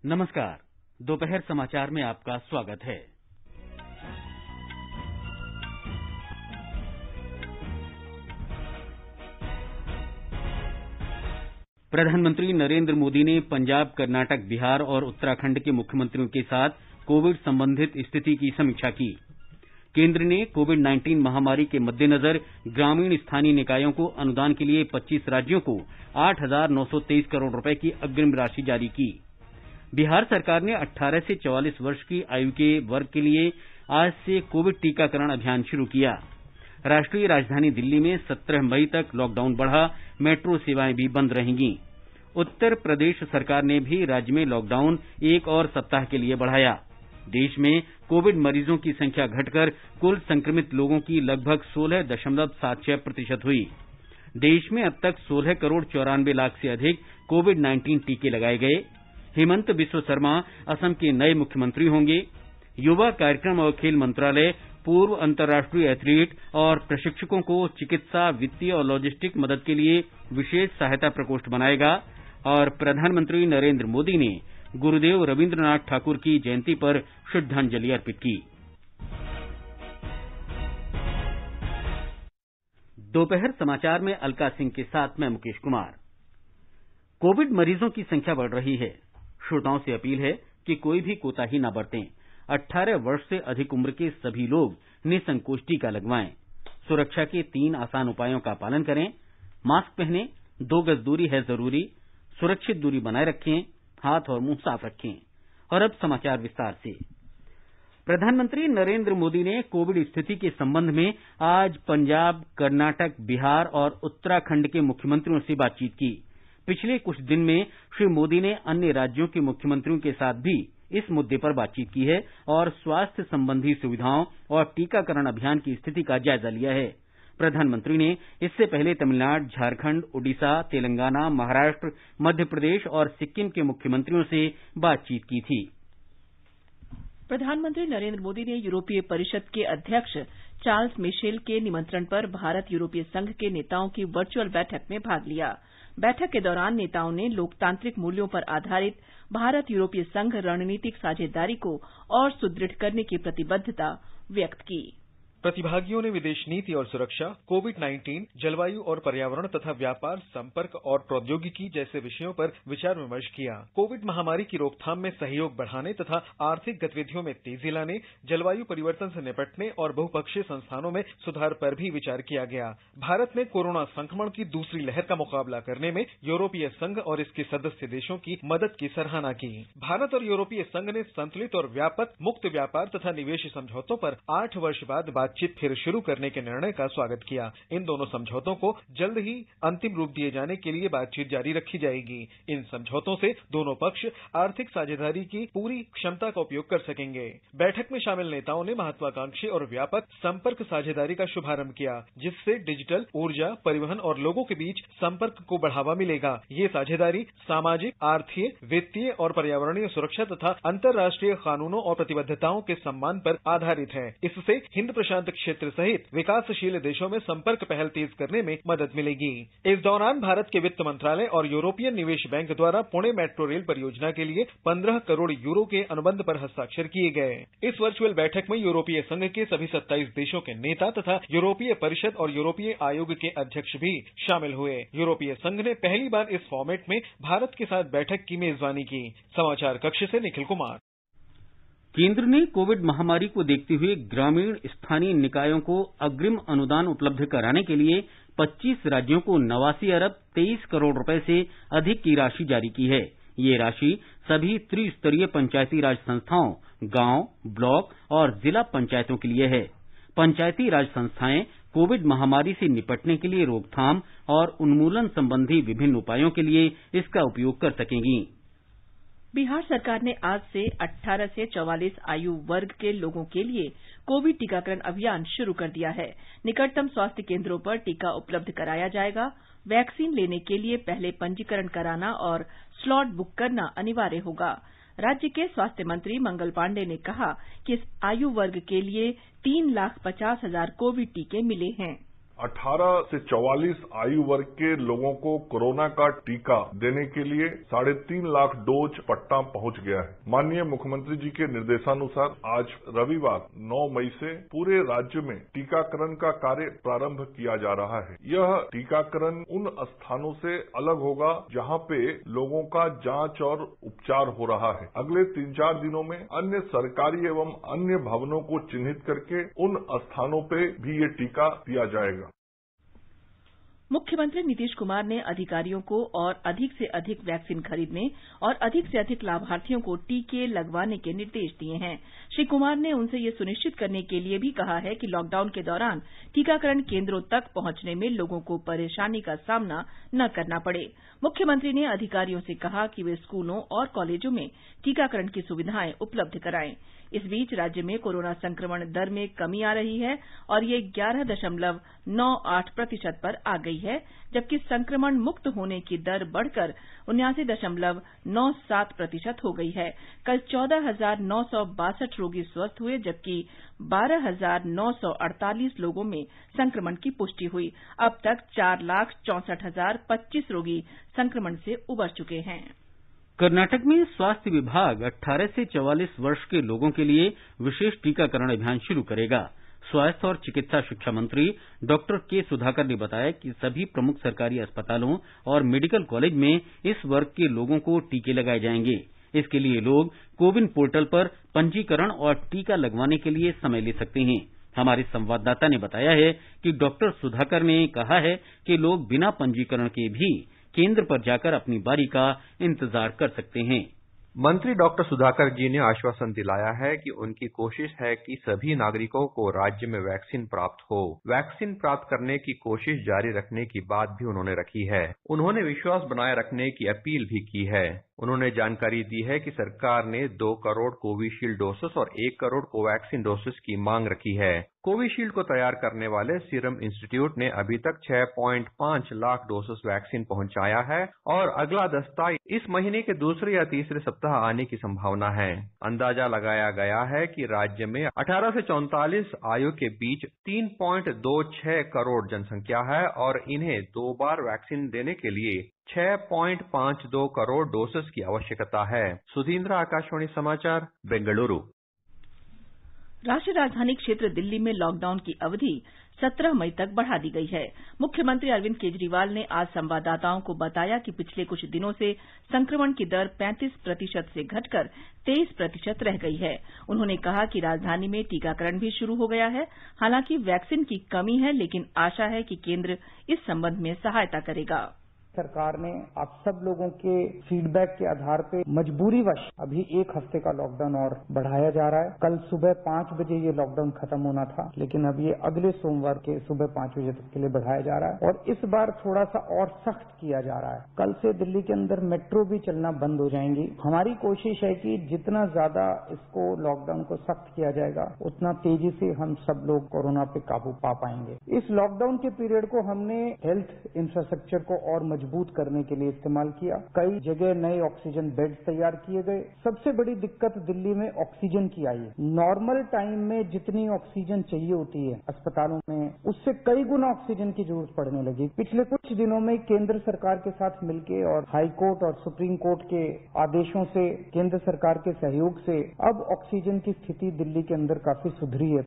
नमस्कार। दोपहर समाचार में आपका स्वागत है। प्रधानमंत्री नरेंद्र मोदी ने पंजाब, कर्नाटक, बिहार और उत्तराखंड के मुख्यमंत्रियों के साथ कोविड संबंधित स्थिति की समीक्षा की। केंद्र ने कोविड-19 महामारी के मद्देनजर ग्रामीण स्थानीय निकायों को अनुदान के लिए 25 राज्यों को 8,923 करोड़ रुपए की अग्रिम राशि जारी की। बिहार सरकार ने 18 से 44 वर्ष की आयु के वर्ग के लिए आज से कोविड टीकाकरण अभियान शुरू किया। राष्ट्रीय राजधानी दिल्ली में 17 मई तक लॉकडाउन बढ़ा, मेट्रो सेवाएं भी बंद रहेंगी। उत्तर प्रदेश सरकार ने भी राज्य में लॉकडाउन एक और सप्ताह के लिए बढ़ाया। देश में कोविड मरीजों की संख्या घटकर कुल संक्रमित लोगों की लगभग 16.76% हुई। देश में अब तक 16 करोड़ 94 लाख से अधिक कोविड-19 टीके लगाए गए। हेमंत बिस्व शर्मा असम के नए मुख्यमंत्री होंगे। युवा कार्यक्रम और खेल मंत्रालय पूर्व अंतर्राष्ट्रीय एथलीट और प्रशिक्षकों को चिकित्सा, वित्तीय और लॉजिस्टिक मदद के लिए विशेष सहायता प्रकोष्ठ बनाएगा। और प्रधानमंत्री नरेंद्र मोदी ने गुरुदेव रविंद्रनाथ ठाकुर की जयंती पर श्रद्धांजलि अर्पित की। दोपहर समाचार में अलका सिंह के साथ मैं मुकेश कुमार। कोविड मरीजों की संख्या बढ़ रही है। श्रोताओं से अपील है कि कोई भी कोताही न बरतें। 18 वर्ष से अधिक उम्र के सभी लोग निसंकोच टीका लगवाएं। सुरक्षा के 3 आसान उपायों का पालन करें। मास्क पहनें, 2 गज दूरी है जरूरी, सुरक्षित दूरी बनाए रखें, हाथ और मुंह साफ रखें। और अब समाचार विस्तार से। प्रधानमंत्री नरेंद्र मोदी ने कोविड स्थिति के संबंध में आज पंजाब, कर्नाटक, बिहार और उत्तराखंड के मुख्यमंत्रियों से बातचीत की। पिछले कुछ दिन में श्री मोदी ने अन्य राज्यों के मुख्यमंत्रियों के साथ भी इस मुद्दे पर बातचीत की है और स्वास्थ्य संबंधी सुविधाओं और टीकाकरण अभियान की स्थिति का जायजा लिया है। प्रधानमंत्री ने इससे पहले तमिलनाडु, झारखंड, ओडिशा, तेलंगाना, महाराष्ट्र, मध्य प्रदेश और सिक्किम के मुख्यमंत्रियों से बातचीत की थी। प्रधानमंत्री नरेंद्र मोदी ने यूरोपीय परिषद के अध्यक्ष चार्ल्स मिशेल के निमंत्रण पर भारत यूरोपीय संघ के नेताओं की वर्चुअल बैठक में भाग लिया। बैठक के दौरान नेताओं ने लोकतांत्रिक मूल्यों पर आधारित भारत यूरोपीय संघ रणनीतिक साझेदारी को और सुदृढ़ करने की प्रतिबद्धता व्यक्त की। प्रतिभागियों ने विदेश नीति और सुरक्षा, कोविड-19, जलवायु और पर्यावरण तथा व्यापार, संपर्क और प्रौद्योगिकी जैसे विषयों पर विचार विमर्श किया। कोविड महामारी की रोकथाम में सहयोग बढ़ाने तथा आर्थिक गतिविधियों में तेजी लाने, जलवायु परिवर्तन से निपटने और बहुपक्षीय संस्थानों में सुधार पर भी विचार किया गया। भारत ने कोरोना संक्रमण की दूसरी लहर का मुकाबला करने में यूरोपीय संघ और इसके सदस्य देशों की मदद की सराहना की। भारत और यूरोपीय संघ ने संतुलित और व्यापक मुक्त व्यापार तथा निवेश समझौतों पर 8 वर्ष बाद बातचीत फिर शुरू करने के निर्णय का स्वागत किया। इन दोनों समझौतों को जल्द ही अंतिम रूप दिए जाने के लिए बातचीत जारी रखी जाएगी। इन समझौतों से दोनों पक्ष आर्थिक साझेदारी की पूरी क्षमता का उपयोग कर सकेंगे। बैठक में शामिल नेताओं ने महत्वाकांक्षी और व्यापक संपर्क साझेदारी का शुभारंभ किया, जिससे डिजिटल, ऊर्जा, परिवहन और लोगों के बीच संपर्क को बढ़ावा मिलेगा। ये साझेदारी सामाजिक, आर्थिक, वित्तीय और पर्यावरणीय सुरक्षा तथा अंतर्राष्ट्रीय कानूनों और प्रतिबद्धताओं के सम्मान पर आधारित है। इससे हिंद प्रशांत क्षेत्र सहित विकासशील देशों में संपर्क पहल तेज करने में मदद मिलेगी। इस दौरान भारत के वित्त मंत्रालय और यूरोपियन निवेश बैंक द्वारा पुणे मेट्रो रेल परियोजना के लिए 15 करोड़ यूरो के अनुबंध पर हस्ताक्षर किए गए। इस वर्चुअल बैठक में यूरोपीय संघ के सभी 27 देशों के नेता तथा यूरोपीय परिषद और यूरोपीय आयोग के अध्यक्ष भी शामिल हुए। यूरोपीय संघ ने पहली बार इस फॉर्मेट में भारत के साथ बैठक की मेजबानी की। समाचार कक्ष से निखिल कुमार। केंद्र ने कोविड महामारी को देखते हुए ग्रामीण स्थानीय निकायों को अग्रिम अनुदान उपलब्ध कराने के लिए 25 राज्यों को 89 अरब 23 करोड़ रुपए से अधिक की राशि जारी की है। ये राशि सभी त्रिस्तरीय पंचायती राज संस्थाओं, गांव, ब्लॉक और जिला पंचायतों के लिए है। पंचायती राज संस्थाएं कोविड महामारी से निपटने के लिए रोकथाम और उन्मूलन संबंधी विभिन्न उपायों के लिए इसका उपयोग कर सकेंगी। बिहार सरकार ने आज से 18 से 44 आयु वर्ग के लोगों के लिए कोविड टीकाकरण अभियान शुरू कर दिया है। निकटतम स्वास्थ्य केंद्रों पर टीका उपलब्ध कराया जाएगा। वैक्सीन लेने के लिए पहले पंजीकरण कराना और स्लॉट बुक करना अनिवार्य होगा। राज्य के स्वास्थ्य मंत्री मंगल पांडे ने कहा कि इस आयु वर्ग के लिए 3,50,000 कोविड टीके मिले हैं। 18 से 44 आयु वर्ग के लोगों को कोरोना का टीका देने के लिए 3.5 लाख डोज पटना पहुंच गया है। माननीय मुख्यमंत्री जी के निर्देशानुसार आज रविवार 9 मई से पूरे राज्य में टीकाकरण का कार्य प्रारंभ किया जा रहा है। यह टीकाकरण उन स्थानों से अलग होगा जहां पे लोगों का जांच और उपचार हो रहा है। अगले 3-4 दिनों में अन्य सरकारी एवं अन्य भवनों को चिन्हित करके उन स्थानों पे भी ये टीका दिया जाएगा। मुख्यमंत्री नीतीश कुमार ने अधिकारियों को और अधिक से अधिक वैक्सीन खरीदने और अधिक से अधिक लाभार्थियों को टीके लगवाने के निर्देश दिए हैं। श्री कुमार ने उनसे ये सुनिश्चित करने के लिए भी कहा है कि लॉकडाउन के दौरान टीकाकरण केन्द्रों तक पहुंचने में लोगों को परेशानी का सामना न करना पड़े। मुख्यमंत्री ने अधिकारियों से कहा कि वे स्कूलों और कॉलेजों में टीकाकरण की सुविधाएं उपलब्ध कराएं। इस बीच राज्य में कोरोना संक्रमण दर में कमी आ रही है और ये 11.98% पर आ गई है, जबकि संक्रमण मुक्त होने की दर बढ़कर 79.97% हो गई है। कल 14,962 रोगी स्वस्थ हुए, जबकि 12,948 लोगों में संक्रमण की पुष्टि हुई। अब तक 4,64,025 रोगी संक्रमण से उबर चुके हैं। कर्नाटक में स्वास्थ्य विभाग 18 से 44 वर्ष के लोगों के लिए विशेष टीकाकरण अभियान शुरू करेगा। स्वास्थ्य और चिकित्सा शिक्षा मंत्री डॉक्टर के सुधाकर ने बताया कि सभी प्रमुख सरकारी अस्पतालों और मेडिकल कॉलेज में इस वर्ग के लोगों को टीके लगाए जाएंगे। इसके लिए लोग कोविन पोर्टल पर पंजीकरण और टीका लगवाने के लिए समय ले सकते हैं। हमारे संवाददाता ने बताया है कि डॉक्टर सुधाकर ने कहा है कि लोग बिना पंजीकरण के भी केंद्र पर जाकर अपनी बारी का इंतजार कर सकते हैं। मंत्री डॉक्टर सुधाकर जी ने आश्वासन दिलाया है कि उनकी कोशिश है कि सभी नागरिकों को राज्य में वैक्सीन प्राप्त हो। वैक्सीन प्राप्त करने की कोशिश जारी रखने की बात भी उन्होंने रखी है। उन्होंने विश्वास बनाए रखने की अपील भी की है। उन्होंने जानकारी दी है कि सरकार ने 2 करोड़ कोविशील्ड डोसेस और 1 करोड़ कोवैक्सीन डोसेस की मांग रखी है। कोविशील्ड को तैयार करने वाले सीरम इंस्टीट्यूट ने अभी तक 6.5 लाख डोसेस वैक्सीन पहुंचाया है और अगला दस्ता इस महीने के दूसरे या तीसरे सप्ताह आने की संभावना है। अंदाजा लगाया गया है कि राज्य में 18 से 44 आयु के बीच 3.26 करोड़ जनसंख्या है और इन्हें 2 बार वैक्सीन देने के लिए 6.52 करोड़ डोसेस की आवश्यकता है। सुधींद्र, आकाशवाणी समाचार, बेंगलुरु। राष्ट्रीय राजधानी क्षेत्र दिल्ली में लॉकडाउन की अवधि 17 मई तक बढ़ा दी गई है। मुख्यमंत्री अरविंद केजरीवाल ने आज संवाददाताओं को बताया कि पिछले कुछ दिनों से संक्रमण की दर 35% से घटकर 23% रह गई है। उन्होंने कहा कि राजधानी में टीकाकरण भी शुरू हो गया है। हालांकि वैक्सीन की कमी है, लेकिन आशा है कि केंद्र इस संबंध में सहायता करेगा। सरकार ने आप सब लोगों के फीडबैक के आधार पे मजबूरीवश अभी 1 हफ्ते का लॉकडाउन और बढ़ाया जा रहा है। कल सुबह 5 बजे ये लॉकडाउन खत्म होना था, लेकिन अब ये अगले सोमवार के सुबह 5 बजे तक के लिए बढ़ाया जा रहा है और इस बार थोड़ा सा और सख्त किया जा रहा है। कल से दिल्ली के अंदर मेट्रो भी चलना बंद हो जाएंगी। हमारी कोशिश है कि जितना ज्यादा इसको लॉकडाउन को सख्त किया जाएगा, उतना तेजी से हम सब लोग कोरोना पे काबू पा पाएंगे। इस लॉकडाउन के पीरियड को हमने हेल्थ इंफ्रास्ट्रक्चर को और मजबूत करने के लिए इस्तेमाल किया। कई जगह नए ऑक्सीजन बेड्स तैयार किए गए। सबसे बड़ी दिक्कत दिल्ली में ऑक्सीजन की आई है। नॉर्मल टाइम में जितनी ऑक्सीजन चाहिए होती है अस्पतालों में, उससे कई गुना ऑक्सीजन की जरूरत पड़ने लगी। पिछले कुछ दिनों में केंद्र सरकार के साथ मिलकर और हाई कोर्ट और सुप्रीम कोर्ट के आदेशों से, केंद्र सरकार के सहयोग से अब ऑक्सीजन की स्थिति दिल्ली के अंदर काफी सुधरी है।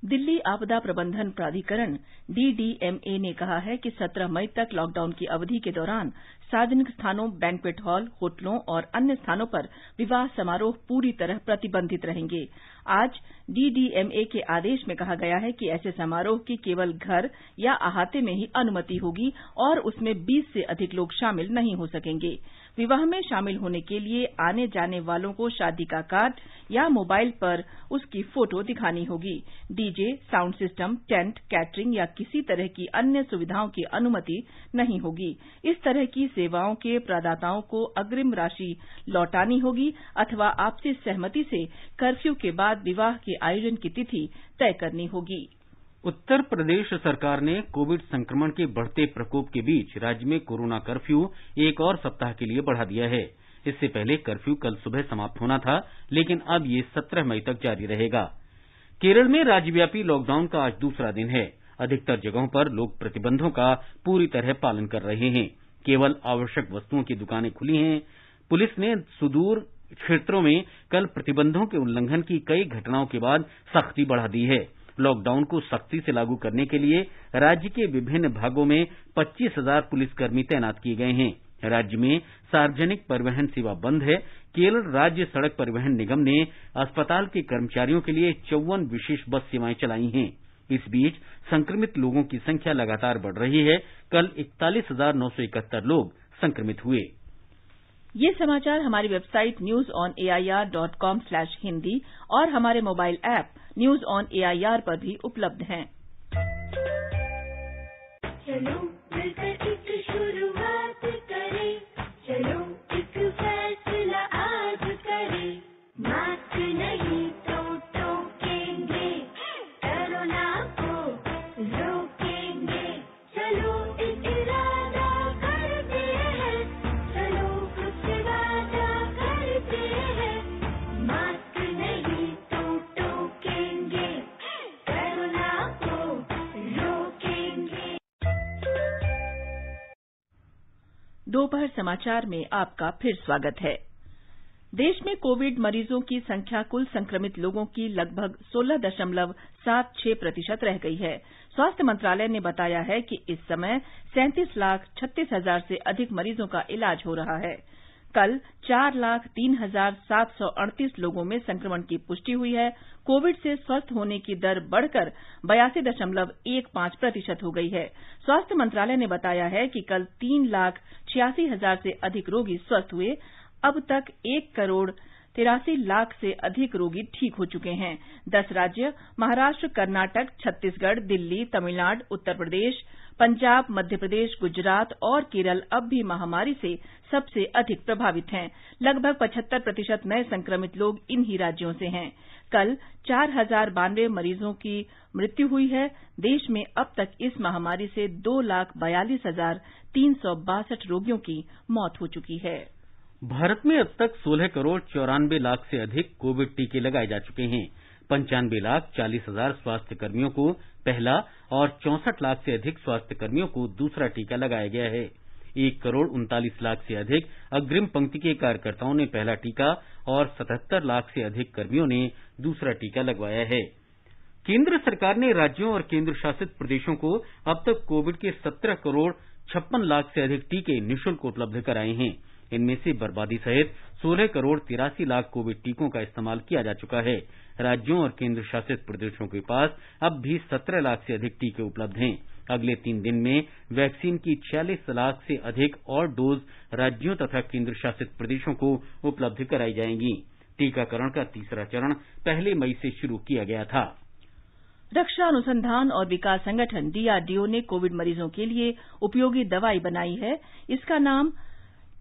दिल्ली आपदा प्रबंधन प्राधिकरण DDMA ने कहा है कि 17 मई तक लॉकडाउन की अवधि के दौरान सार्वजनिक स्थानों, बैंक्वेट हॉल, होटलों और अन्य स्थानों पर विवाह समारोह पूरी तरह प्रतिबंधित रहेंगे। आज DDMA के आदेश में कहा गया है कि ऐसे समारोह की केवल घर या अहाते में ही अनुमति होगी और उसमें 20 से अधिक लोग शामिल नहीं हो सकेंगे। विवाह में शामिल होने के लिए आने जाने वालों को शादी का कार्ड या मोबाइल पर उसकी फोटो दिखानी होगी। DJ, sound system, tent, catering या किसी तरह की अन्य सुविधाओं की अनुमति नहीं होगी। इस तरह की सेवाओं के प्रदाताओं को अग्रिम राशि लौटानी होगी अथवा आपसी सहमति से कर्फ्यू के बाद विवाह के आयोजन की तिथि तय करनी होगी। उत्तर प्रदेश सरकार ने कोविड संक्रमण के बढ़ते प्रकोप के बीच राज्य में कोरोना कर्फ्यू एक और सप्ताह के लिए बढ़ा दिया है। इससे पहले कर्फ्यू कल सुबह समाप्त होना था, लेकिन अब ये 17 मई तक जारी रहेगा। केरल में राज्यव्यापी लॉकडाउन का आज दूसरा दिन है। अधिकतर जगहों पर लोग प्रतिबंधों का पूरी तरह पालन कर रहे हैं। केवल आवश्यक वस्तुओं की दुकानें खुली हैं। पुलिस ने सुदूर क्षेत्रों में कल प्रतिबंधों के उल्लंघन की कई घटनाओं के बाद सख्ती बढ़ा दी है। लॉकडाउन को सख्ती से लागू करने के लिए राज्य के विभिन्न भागों में 25,000 पुलिसकर्मी तैनात किए गए हैं। राज्य में सार्वजनिक परिवहन सेवा बंद है। केरल राज्य सड़क परिवहन निगम ने अस्पताल के कर्मचारियों के लिए 54 विशेष बस सेवाएं चलाई हैं। इस बीच संक्रमित लोगों की संख्या लगातार बढ़ रही है। कल 41,971 लोग संक्रमित हुए। ये समाचार हमारी वेबसाइट newsonair.com/hindi और हमारे mobile app news on AIR पर भी उपलब्ध हैं। चलो मिलकर एक शुरुआत करें, चलो एक फैसला आज करें, मास्क नहीं तो टोकेंगे, कोरोना को रोकेंगे, चलो एक इरादा करते हैं, चलो कुछ वादा करते हैं, मास्क नहीं तो टोकेंगे, कोरोना को रोकेंगे। दोपहर समाचार में आपका फिर स्वागत है। देश में कोविड मरीजों की संख्या कुल संक्रमित लोगों की लगभग 16.76% रह गई है। स्वास्थ्य मंत्रालय ने बताया है कि इस समय 37,36,000 से अधिक मरीजों का इलाज हो रहा है। कल 4,03,738 लोगों में संक्रमण की पुष्टि हुई है। कोविड से स्वस्थ होने की दर बढ़कर 82.15% हो गई है। स्वास्थ्य मंत्रालय ने बताया है कि कल 3,86,000 से अधिक रोगी स्वस्थ हुए। अब तक 1,83,00,000 से अधिक रोगी ठीक हो चुके हैं। 10 राज्य महाराष्ट्र, कर्नाटक, छत्तीसगढ़, दिल्ली, तमिलनाडु, उत्तर प्रदेश, पंजाब, मध्य प्रदेश, गुजरात और केरल अब भी महामारी से सबसे अधिक प्रभावित हैं। लगभग 75% नए संक्रमित लोग इन्हीं राज्यों से हैं। कल 4,092 मरीजों की मृत्यु हुई है। देश में अब तक इस महामारी से 2,42,362 रोगियों की मौत हो चुकी है। भारत में अब तक 16,94,00,000 से अधिक कोविड टीके लगाए जा चुके हैं। 95,40,000 स्वास्थ्य कर्मियों को पहला और 64 लाख से अधिक स्वास्थ्य कर्मियों को दूसरा टीका लगाया गया है। 1,39,00,000 से अधिक अग्रिम पंक्ति के कार्यकर्ताओं ने पहला टीका और 77 लाख से अधिक कर्मियों ने दूसरा टीका लगवाया है। केंद्र सरकार ने राज्यों और केंद्र शासित प्रदेशों को अब तक कोविड के 17,56,00,000 से अधिक टीके निःशुल्क उपलब्ध कराए हैं। इनमें से बर्बादी सहित 16,83,00,000 कोविड टीकों का इस्तेमाल किया जा चुका है। राज्यों और केंद्र शासित प्रदेशों के पास अब भी 17 लाख से अधिक टीके उपलब्ध हैं। अगले 3 दिन में वैक्सीन की 46 लाख से अधिक और डोज राज्यों तथा केंद्र शासित प्रदेशों को उपलब्ध कराई जाएंगी। टीकाकरण का तीसरा चरण पहले मई से शुरू किया गया था। रक्षा अनुसंधान और विकास संगठन डीआरडीओ ने कोविड मरीजों के लिए उपयोगी दवाई बनाई है। इसका नाम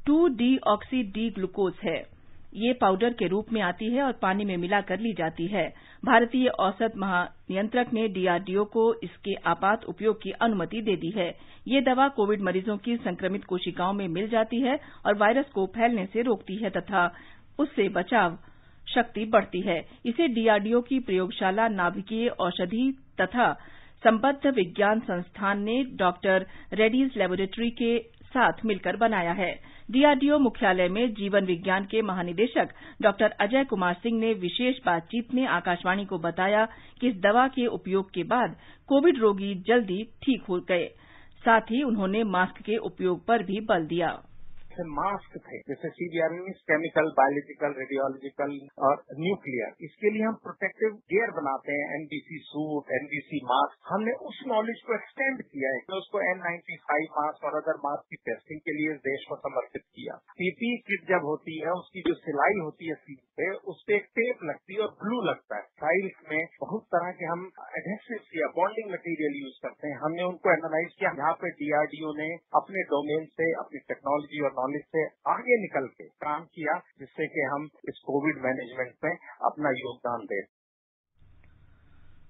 2-डीऑक्सी-डी-ग्लूकोज है। ये पाउडर के रूप में आती है और पानी में मिलाकर ली जाती है। भारतीय औषध महानियंत्रक ने डीआरडीओ को इसके आपात उपयोग की अनुमति दे दी है। ये दवा कोविड मरीजों की संक्रमित कोशिकाओं में मिल जाती है और वायरस को फैलने से रोकती है तथा उससे बचाव शक्ति बढ़ती है। इसे डीआरडीओ की प्रयोगशाला नाभिकीय औषधि तथा संबद्ध विज्ञान संस्थान ने डॉक्टर रेड्डीज लेबोरेटरी के साथ मिलकर बनाया है। डीआरडीओ मुख्यालय में जीवन विज्ञान के महानिदेशक डॉक्टर अजय कुमार सिंह ने विशेष बातचीत में आकाशवाणी को बताया कि इस दवा के उपयोग के बाद कोविड रोगी जल्दी ठीक हो गए। साथ ही उन्होंने मास्क के उपयोग पर भी बल दिया। मास्क थे जैसे सीबीआरएन, केमिकल, बायोलॉजिकल, रेडियोलॉजिकल और न्यूक्लियर, इसके लिए हम प्रोटेक्टिव गियर बनाते हैं, एनबीसी सूट, एनबीसी मास्क। हमने उस नॉलेज को एक्सटेंड किया है, तो उसको N95 मास्क और अदर मास्क की टेस्टिंग के लिए देश को समर्पित किया। पीपीई किट जब होती है, उसकी जो सिलाई होती है सीट पे, उस पे एक टेप लगती है और ग्लू लगता है। फाइल्स में बहुत तरह के हम एडहेसिव्स या बॉन्डिंग मटेरियल यूज करते हैं। हमने उनको एनालाइज किया। यहाँ पे डीआरडीओ ने अपने डोमेन से, अपनी टेक्नोलॉजी और नॉलेज से आगे निकल के काम किया, जिससे कि हम इस कोविड मैनेजमेंट में अपना योगदान दें।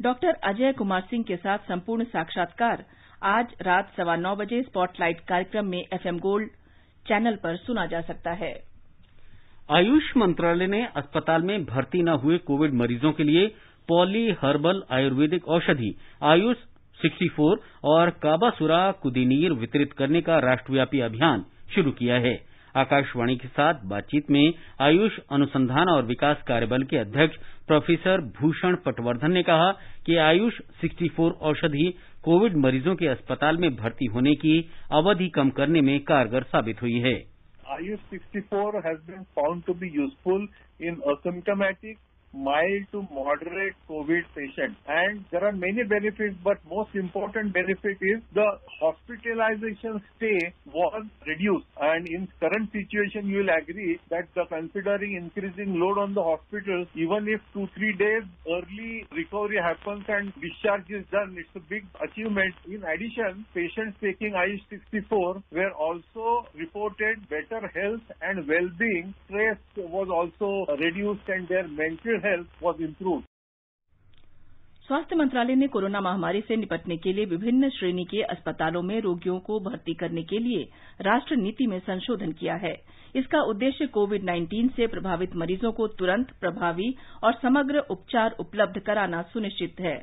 डॉक्टर अजय कुमार सिंह के साथ संपूर्ण साक्षात्कार आज रात 9:15 बजे स्पॉटलाइट कार्यक्रम में एफएम गोल्ड चैनल पर सुना जा सकता है। आयुष मंत्रालय ने अस्पताल में भर्ती न हुए कोविड मरीजों के लिए पॉली हर्बल आयुर्वेदिक औषधि आयुष 64 और काबासुरा कुदीनीर वितरित करने का राष्ट्रव्यापी अभियान शुरू किया है। आकाशवाणी के साथ बातचीत में आयुष अनुसंधान और विकास कार्यबल के अध्यक्ष प्रोफेसर भूषण पटवर्धन ने कहा कि आयुष 64 औषधि कोविड मरीजों के अस्पताल में भर्ती होने की अवधि कम करने में कारगर साबित हुई है। Ayush 64 has been found to be useful in asymptomatic, mild to moderate COVID patients. And there are many benefits, but most important benefit is the hospitalization stay was reduced. And in current situation, you will agree that considering increasing load on the hospitals, even if 2-3 days early recovery happens and discharge is done, it's a big achievement. In addition, patients taking Ayush 64 were also reported better health and well-being. Stress was also reduced and their mental health was improved. स्वास्थ्य मंत्रालय ने corona महामारी से निपटने के लिए विभिन्न श्रेणी के अस्पतालों में रोगियों को भर्ती करने के लिए राष्ट्र नीति में संशोधन किया है। इसका उद्देश्य कोविड-19 से प्रभावित मरीजों को तुरंत, प्रभावी और समग्र उपचार उपलब्ध कराना सुनिश्चित है।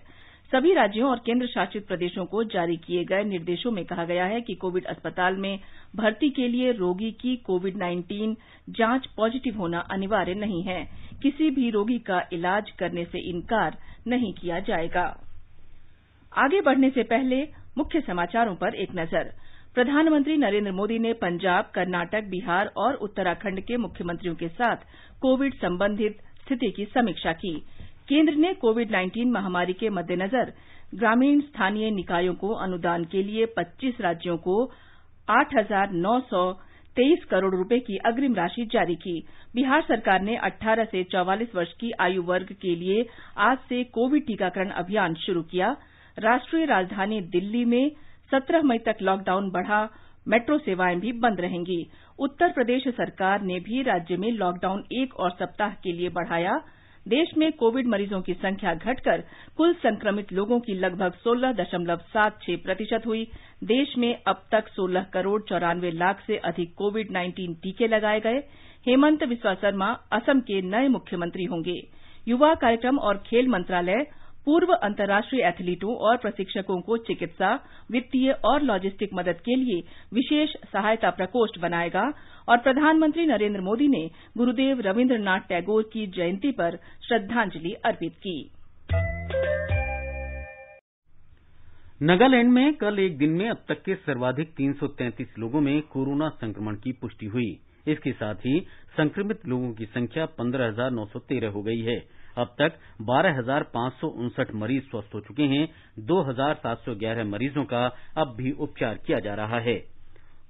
सभी राज्यों और केंद्र शासित प्रदेशों को जारी किए गए निर्देशों में कहा गया है कि कोविड अस्पताल में भर्ती के लिए रोगी की कोविड-19 जांच पॉजिटिव होना अनिवार्य नहीं है। किसी भी रोगी का इलाज करने से इनकार नहीं किया जाएगा। आगे बढ़ने से पहले मुख्य समाचारों पर एक नजर। प्रधानमंत्री नरेंद्र मोदी ने पंजाब, कर्नाटक, बिहार और उत्तराखंड के मुख्यमंत्रियों के साथ कोविड संबंधित स्थिति की समीक्षा की। केंद्र ने कोविड-19 महामारी के मद्देनजर ग्रामीण स्थानीय निकायों को अनुदान के लिए 25 राज्यों को 8,923 करोड़ रुपए की अग्रिम राशि जारी की। बिहार सरकार ने 18 से 44 वर्ष की आयु वर्ग के लिए आज से कोविड टीकाकरण अभियान शुरू किया। राष्ट्रीय राजधानी दिल्ली में 17 मई तक लॉकडाउन बढ़ा, मेट्रो सेवाएं भी बंद रहेंगी। उत्तर प्रदेश सरकार ने भी राज्य में लॉकडाउन 1 और सप्ताह के लिए बढ़ाया। देश में कोविड मरीजों की संख्या घटकर कुल संक्रमित लोगों की लगभग 16.76% हुई। देश में अब तक 16 करोड़ 94 लाख से अधिक कोविड-19 टीके लगाए गए। हेमंत बिस्वा शर्मा असम के नए मुख्यमंत्री होंगे। युवा कार्यक्रम और खेल मंत्रालय पूर्व अंतर्राष्ट्रीय एथलीटों और प्रशिक्षकों को चिकित्सा, वित्तीय और लॉजिस्टिक मदद के लिए विशेष सहायता प्रकोष्ठ बनाएगा और प्रधानमंत्री नरेंद्र मोदी ने गुरुदेव रविन्द्रनाथ टैगोर की जयंती पर श्रद्धांजलि अर्पित की। नागालैंड में कल एक दिन में अब तक के सर्वाधिक 333 लोगों में कोरोना संक्रमण की पुष्टि हुई। इसके साथ ही संक्रमित लोगों की संख्या 15,913 हो गई है। अब तक 12,559 मरीज स्वस्थ हो चुके हैं। 2,711 मरीजों का अब भी उपचार किया जा रहा है।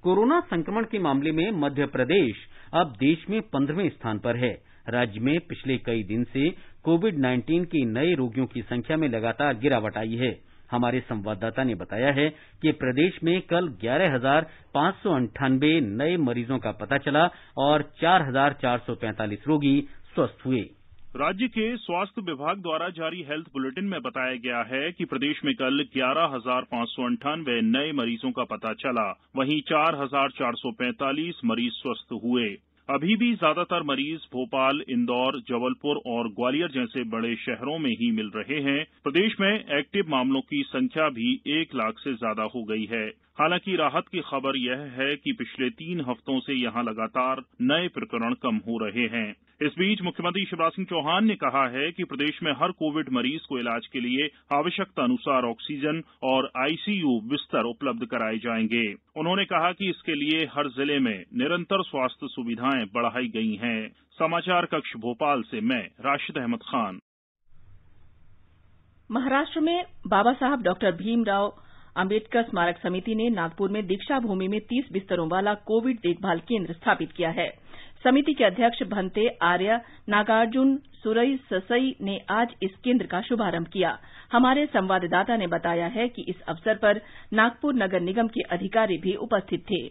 कोरोना संक्रमण के मामले में मध्य प्रदेश अब देश में 15वें स्थान पर है। राज्य में पिछले कई दिन से कोविड-19 के नए रोगियों की संख्या में लगातार गिरावट आई है। हमारे संवाददाता ने बताया है कि प्रदेश में कल 11,598 नए मरीजों का पता चला और 4,445 रोगी स्वस्थ हुए। राज्य के स्वास्थ्य विभाग द्वारा जारी हेल्थ बुलेटिन में बताया गया है कि प्रदेश में कल 11,598 नए मरीजों का पता चला, वहीं 4,445 मरीज स्वस्थ हुए। अभी भी ज्यादातर मरीज भोपाल, इंदौर, जबलपुर और ग्वालियर जैसे बड़े शहरों में ही मिल रहे हैं। प्रदेश में एक्टिव मामलों की संख्या भी 1 लाख से ज्यादा हो गई है। हालांकि राहत की खबर यह है कि पिछले 3 हफ्तों से यहां लगातार नए प्रकरण कम हो रहे हैं। इस बीच मुख्यमंत्री शिवराज सिंह चौहान ने कहा है कि प्रदेश में हर कोविड मरीज को इलाज के लिए आवश्यकता अनुसार ऑक्सीजन और आईसीयू बिस्तर उपलब्ध कराए जाएंगे। उन्होंने कहा कि इसके लिए हर जिले में निरंतर स्वास्थ्य सुविधाएं बढ़ाई गई हैं। समाचार कक्ष भोपाल से मैं राशिद अहमद खान। महाराष्ट्र में बाबा साहब डॉक्टर भीमराव अंबेडकर स्मारक समिति ने नागपुर में दीक्षा भूमि में 30 बिस्तरों वाला कोविड देखभाल केंद्र स्थापित किया है। समिति के अध्यक्ष भंते आर्य नागार्जुन सुरई ससई ने आज इस केंद्र का शुभारंभ किया। हमारे संवाददाता ने बताया है कि इस अवसर पर नागपुर नगर निगम के अधिकारी भी उपस्थित थे।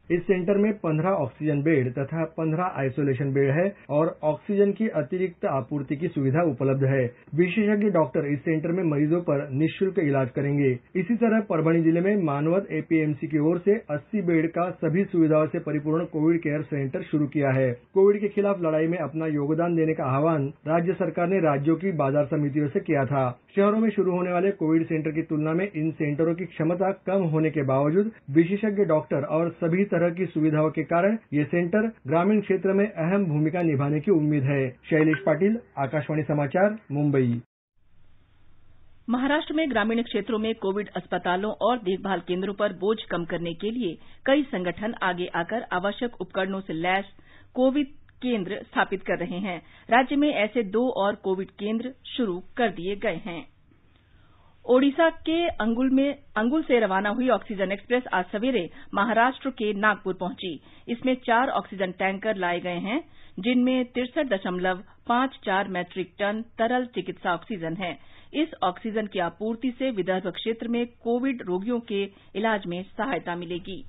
इस सेंटर में 15 ऑक्सीजन बेड तथा 15 आइसोलेशन बेड है और ऑक्सीजन की अतिरिक्त आपूर्ति की सुविधा उपलब्ध है। विशेषज्ञ डॉक्टर इस सेंटर में मरीजों पर निःशुल्क इलाज करेंगे। इसी तरह परभणी जिले में मानवत एपीएमसी की ओर से 80 बेड का सभी सुविधाओं से परिपूर्ण कोविड केयर सेंटर शुरू किया है। कोविड के खिलाफ लड़ाई में अपना योगदान देने का आह्वान राज्य सरकार ने राज्यों की बाजार समितियों से किया था। शहरों में शुरू होने वाले कोविड सेंटर की तुलना में इन सेंटरों की क्षमता कम होने के बावजूद विशेषज्ञ डॉक्टर और सभी तरह की सुविधाओं के कारण ये सेंटर ग्रामीण क्षेत्र में अहम भूमिका निभाने की उम्मीद है। शैलेश पाटिल, आकाशवाणी समाचार, मुंबई। महाराष्ट्र में ग्रामीण क्षेत्रों में कोविड अस्पतालों और देखभाल केंद्रों पर बोझ कम करने के लिए कई संगठन आगे आकर आवश्यक उपकरणों से लैस कोविड केंद्र स्थापित कर रहे हैं। राज्य में ऐसे 2 और कोविड केंद्र शुरू कर दिए गए हैं। ओडिशा के अंगुल से रवाना हुई ऑक्सीजन एक्सप्रेस आज सवेरे महाराष्ट्र के नागपुर पहुंची। इसमें 4 ऑक्सीजन टैंकर लाए गए हैं, जिनमें 63.54 मैट्रिक टन तरल चिकित्सा ऑक्सीजन है। इस ऑक्सीजन की आपूर्ति से विदर्भ क्षेत्र में कोविड रोगियों के इलाज में सहायता मिलेगी।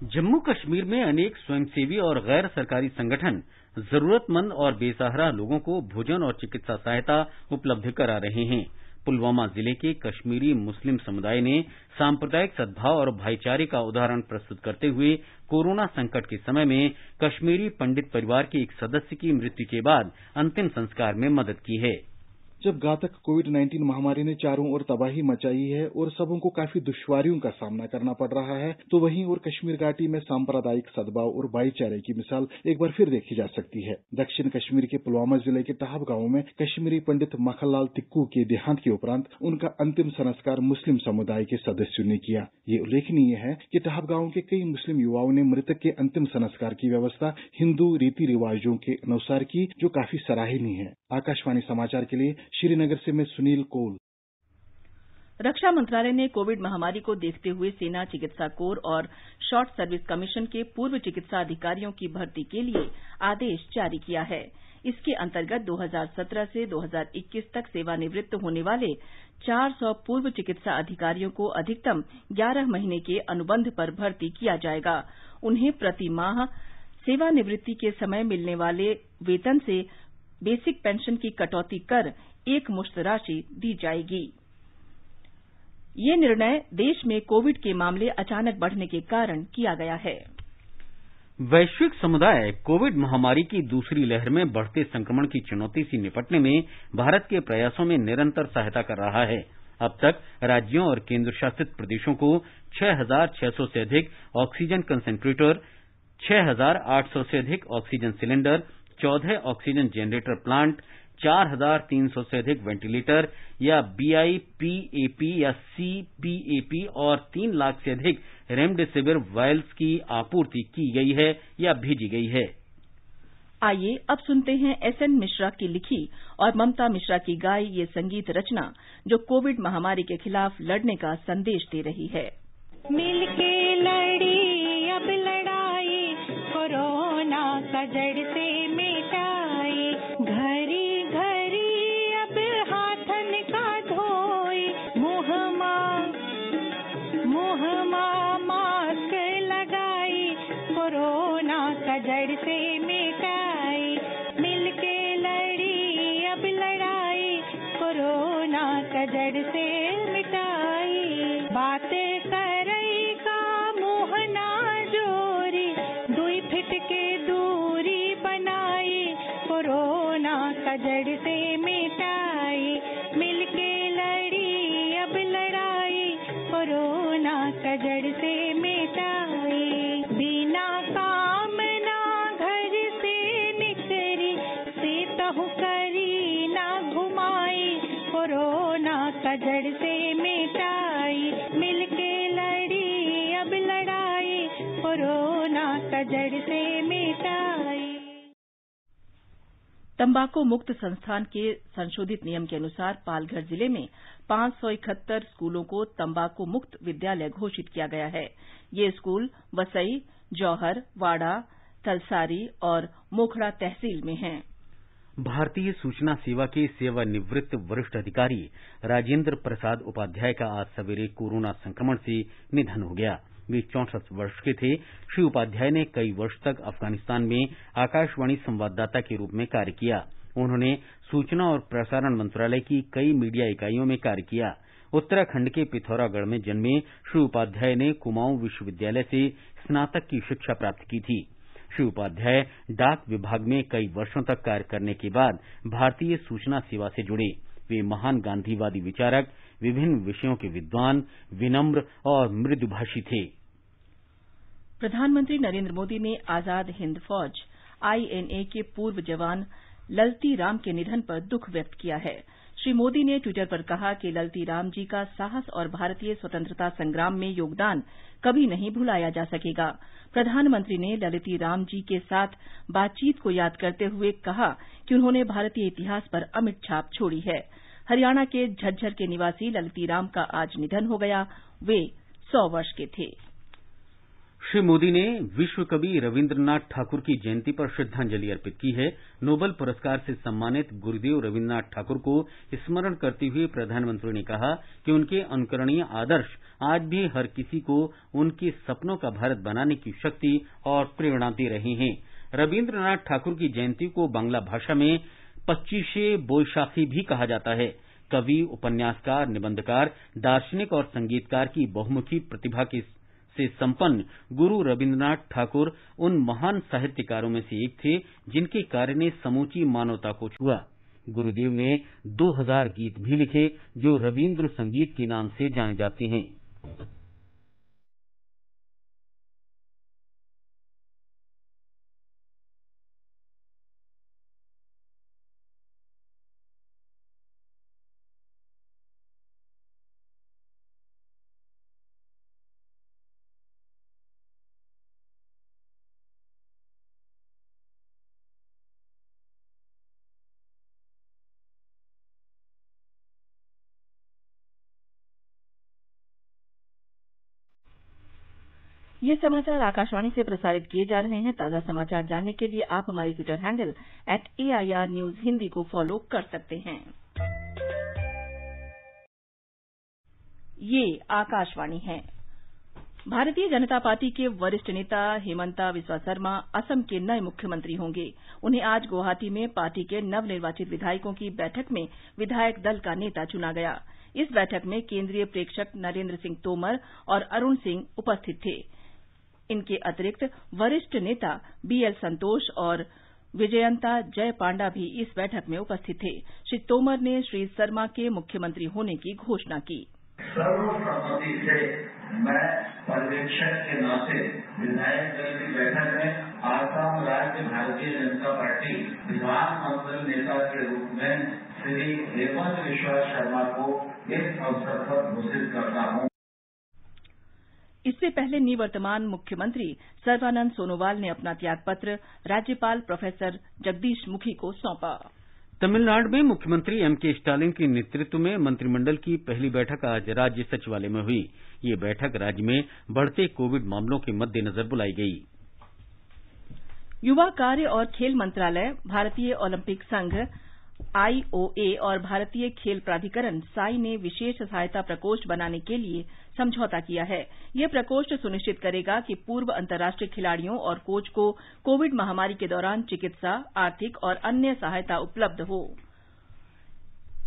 जम्मू कश्मीर में अनेक स्वयंसेवी और गैर सरकारी संगठन जरूरतमंद और बेसहारा लोगों को भोजन और चिकित्सा सहायता उपलब्ध करा रहे हैं। पुलवामा जिले के कश्मीरी मुस्लिम समुदाय ने सांप्रदायिक सद्भाव और भाईचारे का उदाहरण प्रस्तुत करते हुए कोरोना संकट के समय में कश्मीरी पंडित परिवार के एक सदस्य की मृत्यु के बाद अंतिम संस्कार में मदद की है। जब घातक कोविड-19 महामारी ने चारों ओर तबाही मचाई है और सबों को काफी दुश्वारियों का सामना करना पड़ रहा है, तो वहीं और कश्मीर घाटी में सांप्रदायिक सद्भाव और भाईचारे की मिसाल एक बार फिर देखी जा सकती है। दक्षिण कश्मीर के पुलवामा जिले के टाहब गांव में कश्मीरी पंडित मखनलाल तिक्कू के देहांत के उपरांत उनका अंतिम संस्कार मुस्लिम समुदाय के सदस्यों ने किया। ये उल्लेखनीय है कि टाहब गांव के कई मुस्लिम युवाओं ने मृतक के अंतिम संस्कार की व्यवस्था हिंदू रीति रिवाजों के अनुसार की, जो काफी सराहनीय है। आकाशवाणी समाचार के लिए श्रीनगर से मैं सुनील कौल। रक्षा मंत्रालय ने कोविड महामारी को देखते हुए सेना चिकित्सा कोर और शॉर्ट सर्विस कमीशन के पूर्व चिकित्सा अधिकारियों की भर्ती के लिए आदेश जारी किया है। इसके अंतर्गत 2017 से 2021 तक सेवानिवृत्त होने वाले 400 पूर्व चिकित्सा अधिकारियों को अधिकतम 11 महीने के अनुबंध पर भर्ती किया जाएगा। उन्हें प्रति माह सेवानिवृत्ति के समय मिलने वाले वेतन से बेसिक पेंशन की कटौती कर एकमुश्त राशि दी जाएगी। ये निर्णय देश में कोविड के मामले अचानक बढ़ने के कारण किया गया है। वैश्विक समुदाय कोविड महामारी की दूसरी लहर में बढ़ते संक्रमण की चुनौती से निपटने में भारत के प्रयासों में निरंतर सहायता कर रहा है। अब तक राज्यों और केंद्र शासित प्रदेशों को 6,600 से अधिक ऑक्सीजन कंसेंट्रेटर, 6,800 से अधिक oxygen cylinder, 14 oxygen generator plant, 4,300 से अधिक वेंटिलेटर या BIPAP या CPAP और 3 लाख से अधिक रेमडेसिविर वायल्स की आपूर्ति की गई है या भेजी गई है। आइए अब सुनते हैं SN मिश्रा की लिखी और ममता मिश्रा की गाई ये संगीत रचना, जो कोविड महामारी के खिलाफ लड़ने का संदेश दे रही है। मिलके लड़ी अब लड़ाई, कोरोना का जड़ से मिटाई, घरी घरी अब हाथन का धोई, मुहमा मास्क लगाई, कोरोना का जड़ से मिटाई, मिलके लड़ी अब लड़ाई, कोरोना का जड़ से मिटाई, बातें करई का मुँह ना जोरी, 2 फीट के दूरी बनाई, कोरोना का जड़ से मिटाई, मिलके लड़ी अब लड़ाई, कोरोना का जड़ से मिटाई, बिना काम ना घर से निकरी, सीतहु करी ना घुमाई, कोरोना का जड़ से मिटाई, मिलके लड़ी अब लड़ाई, कोरोना का जड़ से मिटाई। तंबाकू मुक्त संस्थान के संशोधित नियम के अनुसार पालघर जिले में 571 स्कूलों को तंबाकू मुक्त विद्यालय घोषित किया गया है। ये स्कूल वसई, जौहर, वाड़ा, तलसारी और मोखड़ा तहसील में हैं। भारतीय सूचना सेवा के सेवानिवृत्त वरिष्ठ अधिकारी राजेंद्र प्रसाद उपाध्याय का आज सवेरे कोरोना संक्रमण से निधन हो गया। वे 64 वर्ष के थे। श्री उपाध्याय ने कई वर्ष तक अफगानिस्तान में आकाशवाणी संवाददाता के रूप में कार्य किया। उन्होंने सूचना और प्रसारण मंत्रालय की कई मीडिया इकाइयों में कार्य किया। उत्तराखंड के पिथौरागढ़ में जन्मे श्री उपाध्याय ने कुमाऊं विश्वविद्यालय से स्नातक की शिक्षा प्राप्त की थी। श्री उपाध्याय डाक विभाग में कई वर्षों तक कार्य करने के बाद भारतीय सूचना सेवा से जुड़े। वे महान गांधीवादी विचारक, विभिन्न विषयों के विद्वान, विनम्र और मृदुभाषी थे। प्रधानमंत्री नरेंद्र मोदी ने आजाद हिंद फौज आईएनए के पूर्व जवान ललती राम के निधन पर दुख व्यक्त किया है। श्री मोदी ने ट्विटर पर कहा कि ललती राम जी का साहस और भारतीय स्वतंत्रता संग्राम में योगदान कभी नहीं भुलाया जा सकेगा। प्रधानमंत्री ने ललती राम जी के साथ बातचीत को याद करते हुए कहा कि उन्होंने भारतीय इतिहास पर अमिट छाप छोड़ी है। हरियाणा के झज्जर के निवासी ललती राम का आज निधन हो गया। वे 100 वर्ष के थे। श्री मोदी ने विश्व कवि रविन्द्रनाथ ठाकुर की जयंती पर श्रद्धांजलि अर्पित की है। नोबेल पुरस्कार से सम्मानित गुरुदेव रविन्द्रनाथ ठाकुर को स्मरण करते हुए प्रधानमंत्री ने कहा कि उनके अनुकरणीय आदर्श आज भी हर किसी को उनके सपनों का भारत बनाने की शक्ति और प्रेरणा दे रहे हैं। रविन्द्रनाथ ठाकुर की जयंती को बांग्ला भाषा में 25शे बोईशाखी भी कहा जाता है। कवि, उपन्यासकार, निबंधकार, दार्शनिक और संगीतकार की बहुमुखी प्रतिभा से संपन्न गुरु रविन्द्रनाथ ठाकुर उन महान साहित्यकारों में से एक थे जिनके कार्य ने समूची मानवता को छुआ। गुरुदेव ने 2000 गीत भी लिखे जो रविन्द्र संगीत के नाम से जाने जाते हैं। ये समाचार आकाशवाणी से प्रसारित किए जा रहे हैं। ताजा समाचार जानने के लिए आप हमारे Twitter handle @AIR News Hindi को फॉलो कर सकते हैं। ये आकाशवाणी है। भारतीय जनता पार्टी के वरिष्ठ नेता हेमंता बिस्वा शर्मा असम के नए मुख्यमंत्री होंगे। उन्हें आज गुवाहाटी में पार्टी के नवनिर्वाचित विधायकों की बैठक में विधायक दल का नेता चुना गया। इस बैठक में केंद्रीय प्रेक्षक नरेंद्र सिंह तोमर और अरुण सिंह उपस्थित थे। इनके अतिरिक्त वरिष्ठ नेता BL संतोष और विजयंता जय पांडा भी इस बैठक में उपस्थित थे। श्री तोमर ने श्री शर्मा के मुख्यमंत्री होने की घोषणा की। सर्वसम्मति से मैं पर्यवेक्षक के नाते विधायक दल की बैठक में आसाम राज्य भारतीय जनता पार्टी विधानमंडल नेता के रूप में श्री हेमंत बिस्वा शर्मा को इस अवसर पर घोषित करता हूं। इससे पहले निवर्तमान मुख्यमंत्री सर्बानंद सोनोवाल ने अपना त्यागपत्र राज्यपाल प्रोफेसर जगदीश मुखी को सौंपा। तमिलनाडु में मुख्यमंत्री M.K. स्टालिन के नेतृत्व में मंत्रिमंडल की पहली बैठक आज राज्य सचिवालय में हुई। ये बैठक राज्य में बढ़ते कोविड मामलों के मद्देनजर बुलाई गई। युवा कार्य और खेल मंत्रालय, भारतीय ओलंपिक संघ IOA और भारतीय खेल प्राधिकरण साई ने विशेष सहायता प्रकोष्ठ बनाने के लिए समझौता किया है। यह प्रकोष्ठ सुनिश्चित करेगा कि पूर्व अंतर्राष्ट्रीय खिलाड़ियों और कोच को कोविड महामारी के दौरान चिकित्सा, आर्थिक और अन्य सहायता उपलब्ध हो।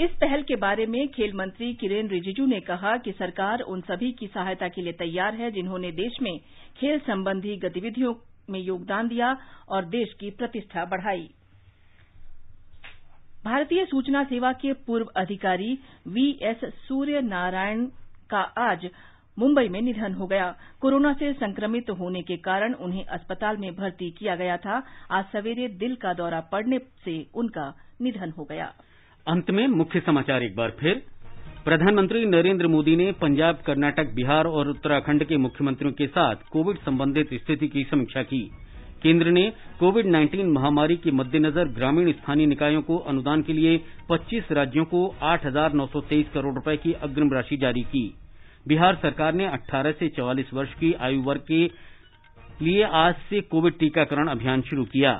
इस पहल के बारे में खेल मंत्री किरेन रिजिजू ने कहा कि सरकार उन सभी की सहायता के लिए तैयार है जिन्होंने देश में खेल संबंधी गतिविधियों में योगदान दिया और देश की प्रतिष्ठा बढ़ाई। भारतीय सूचना सेवा के पूर्व अधिकारी VS सूर्यनारायण का आज मुंबई में निधन हो गया। कोरोना से संक्रमित होने के कारण उन्हें अस्पताल में भर्ती किया गया था। आज सवेरे दिल का दौरा पड़ने से उनका निधन हो गया। अंत में मुख्य समाचार एक बार फिर। प्रधानमंत्री नरेंद्र मोदी ने पंजाब, कर्नाटक, बिहार और उत्तराखंड के मुख्यमंत्रियों के साथ कोविड संबंधित स्थिति की समीक्षा की। केंद्र ने कोविड-19 महामारी के मद्देनजर ग्रामीण स्थानीय निकायों को अनुदान के लिए 25 राज्यों को 8,923 करोड़ रुपए की अग्रिम राशि जारी की। बिहार सरकार ने 18 से 44 वर्ष की आयु वर्ग के लिए आज से कोविड टीकाकरण अभियान शुरू किया।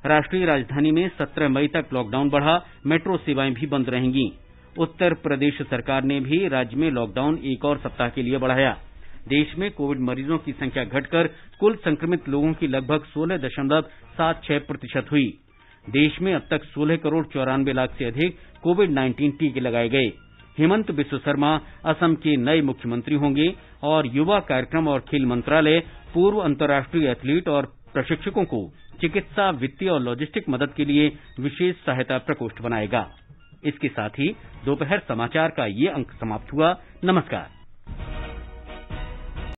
राष्ट्रीय राजधानी में 17 मई तक लॉकडाउन बढ़ा, मेट्रो सेवाएं भी बंद रहेंगी। उत्तर प्रदेश सरकार ने भी राज्य में लॉकडाउन एक और सप्ताह के लिए बढ़ाया। देश में कोविड मरीजों की संख्या घटकर कुल संक्रमित लोगों की लगभग 16.76% हुई। देश में अब तक 16 करोड़ 94 लाख से अधिक कोविड-19 टीके लगाए गए। हेमंत बिस्व शर्मा असम के नए मुख्यमंत्री होंगे और युवा कार्यक्रम और खेल मंत्रालय पूर्व अंतर्राष्ट्रीय एथलीट और प्रशिक्षकों को चिकित्सा, वित्तीय और लॉजिस्टिक मदद के लिए विशेष सहायता प्रकोष्ठ बनाएगा। इसके साथ ही दोपहर समाचार का ये अंक समाप्त हुआ। नमस्कार।